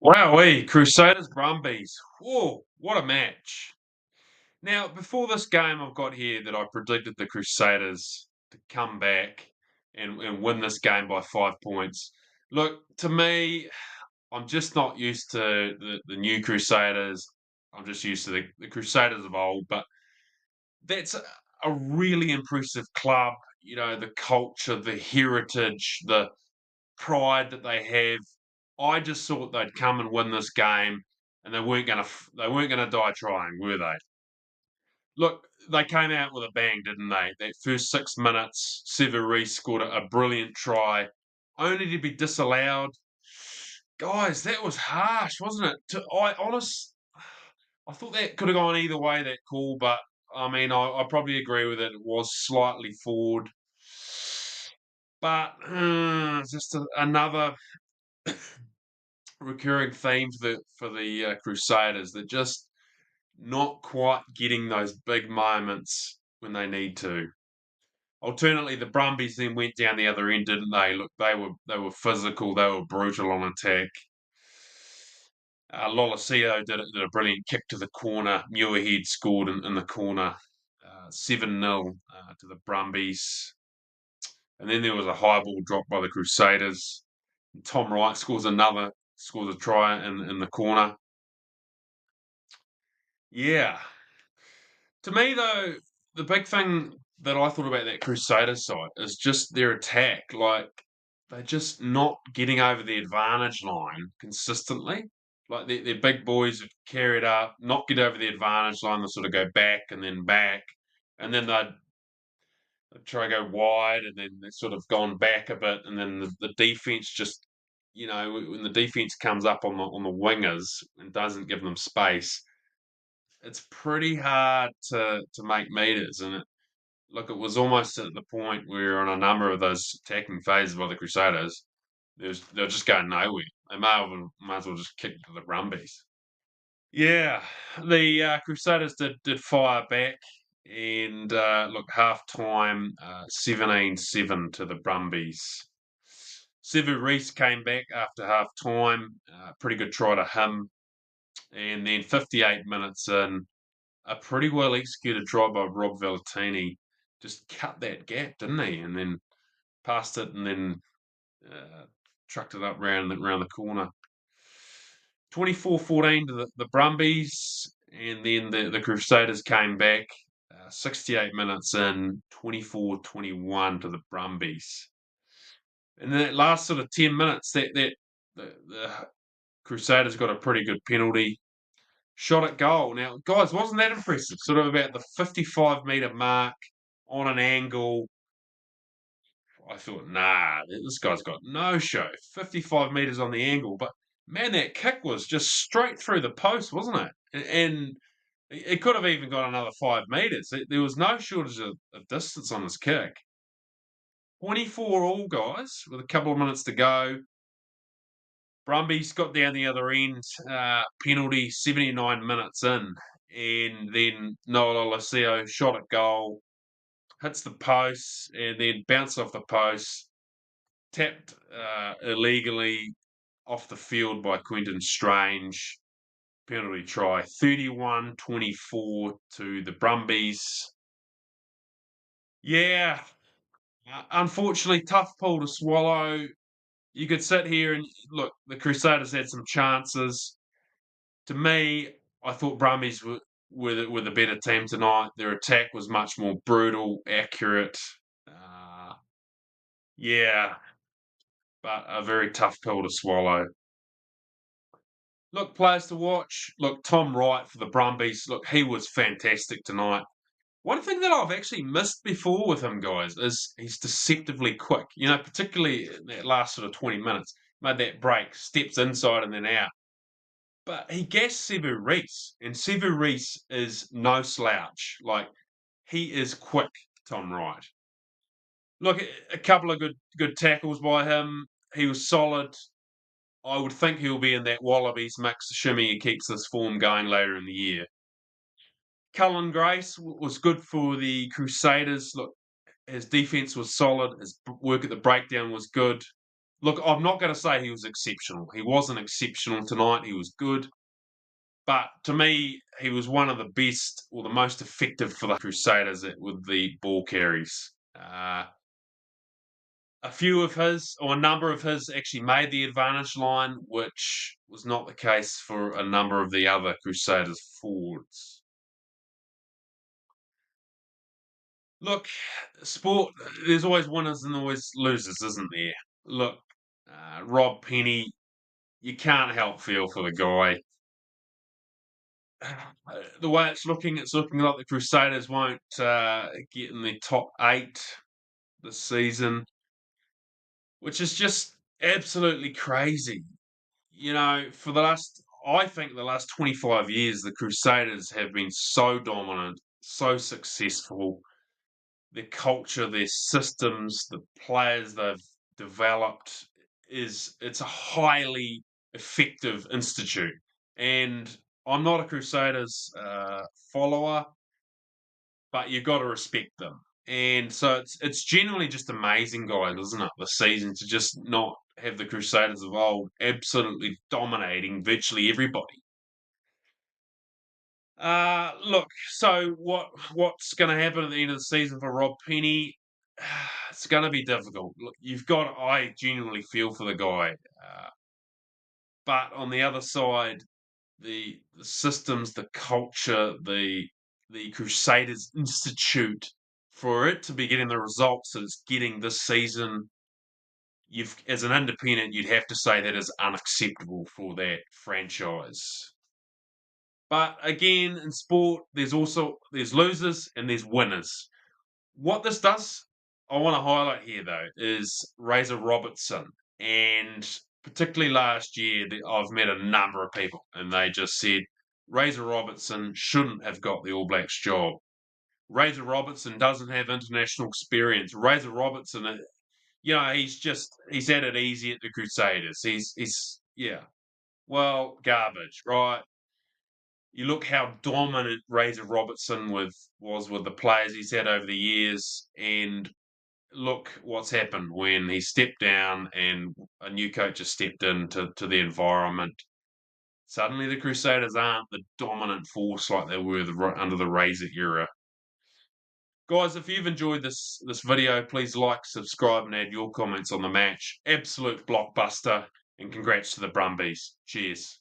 Wowee, Crusaders Brumbies. Whoa, what a match. Now, before this game, I've got here that I predicted the Crusaders to come back and win this game by 5 points. Look, to me, I'm just not used to the new Crusaders. I'm just used to the Crusaders of old, but that's a really impressive club. You know, the culture, the heritage, the pride that they have. I just thought they'd come and win this game, and they weren't gonna die trying, were they? Look, they came out with a bang, didn't they? That first 6 minutes, Sever scored a brilliant try, only to be disallowed. Guys, that was harsh, wasn't it? I thought that could have gone either way, that call, but I mean, I probably agree with it. It was slightly forward, but just another recurring theme for the Crusaders. They're just not quite getting those big moments when they need to. Alternately, the Brumbies then went down the other end, didn't they? Look, they were physical, they were brutal on attack. Lolosio did a brilliant kick to the corner. Muirhead scored in the corner, 7-0 to the Brumbies. And then there was a high ball drop by the Crusaders. Tom Wright scores a try in the corner. Yeah. To me, though, the big thing that I thought about that Crusader side is just their attack. Like, they're just not getting over the advantage line consistently. Like, their big boys would carry it up, not get over the advantage line, they sort of go back and then back. And then they'd try to go wide, and then they've sort of gone back a bit. And then the defense just, when the defense comes up on the wingers and doesn't give them space, it's pretty hard to make meters. And look, it was almost at the point where on a number of those attacking phases by the Crusaders, they're just going nowhere. They might as well just kick to the Brumbies. Yeah, the Crusaders did fire back, and look, half time, 17-7 to the Brumbies. Sevu Reece came back after half time, pretty good try to him, and then 58 minutes in, a pretty well executed try by Rob Valentini just cut that gap, didn't he? And then passed it, and then uh, trucked it up round the corner. 24-14 to the Brumbies, and then the Crusaders came back 68 minutes in, 24-21 to the Brumbies. And then that last sort of 10 minutes, the Crusaders got a pretty good penalty. Shot at goal. Now, guys, wasn't that impressive? Sort of about the 55-metre mark on an angle. I thought, nah, this guy's got no show. 55 metres on the angle. But, man, that kick was just straight through the post, wasn't it? And it could have even got another 5 metres. There was no shortage of distance on this kick. 24 all, guys, with a couple of minutes to go. Brumbies got down the other end, penalty 79 minutes in, and then Noel Olesio shot at goal, hits the post, and then bounced off the post, tapped illegally off the field by Quentin Strange. Penalty try, 31-24 to the Brumbies. Yeah, unfortunately, tough pill to swallow. You could sit here and look, the Crusaders had some chances. To me, I thought Brumbies were the better team tonight. Their attack was much more brutal, accurate. Uh, yeah, but a very tough pill to swallow. Look, players to watch. Look, Tom Wright for the Brumbies. Look, he was fantastic tonight. One thing that I've actually missed before with him, guys, is he's deceptively quick. Particularly in that last sort of 20 minutes. Made that break, steps inside and then out. But he gassed Sevu Reece, and Sevu Reece is no slouch. Like, he is quick, Tom Wright. Look, a couple of good tackles by him. He was solid. I would think he'll be in that Wallabies mix, assuming he keeps this form going later in the year. Cullen Grace was good for the Crusaders. Look, his defense was solid. His work at the breakdown was good. Look, I'm not going to say he was exceptional. He wasn't exceptional tonight. He was good. But to me, he was one of the best or the most effective for the Crusaders with the ball carries. A few of his, or a number of his, actually made the advantage line, which was not the case for a number of the other Crusaders forwards. Look, sport, there's always winners and always losers, isn't there? Look, Rob Penny, you can't help feel for the guy. The way it's looking like the Crusaders won't get in the top 8 this season, which is just absolutely crazy. For I think the last 25 years, the Crusaders have been so dominant, so successful. Their culture, their systems, the players they've developed it's a highly effective institute. And I'm not a Crusaders follower, but you've got to respect them. And so it's generally just amazing, guys, isn't it? The season to just not have the Crusaders of old absolutely dominating virtually everybody. Look, so what's going to happen at the end of the season for Rob Penny? It's going to be difficult. Look, I genuinely feel for the guy, but on the other side, the systems, the culture, the Crusaders Institute, for it to be getting the results that it's getting this season, as an independent, you'd have to say that is unacceptable for that franchise. But again, in sport, there's losers and there's winners. What this does, I want to highlight here though, is Razor Robertson. And particularly last year, I've met a number of people and they just said Razor Robertson shouldn't have got the All Blacks job. Razor Robertson doesn't have international experience. Razor Robertson, he's had it easy at the Crusaders. Yeah, well, garbage, right? You look how dominant Razor Robertson was with the players he's had over the years, and look what's happened when he stepped down and a new coach has stepped into the environment. Suddenly, the Crusaders aren't the dominant force like they were under the Razor era. Guys, if you've enjoyed this video, please like, subscribe, and add your comments on the match. Absolute blockbuster, and congrats to the Brumbies. Cheers.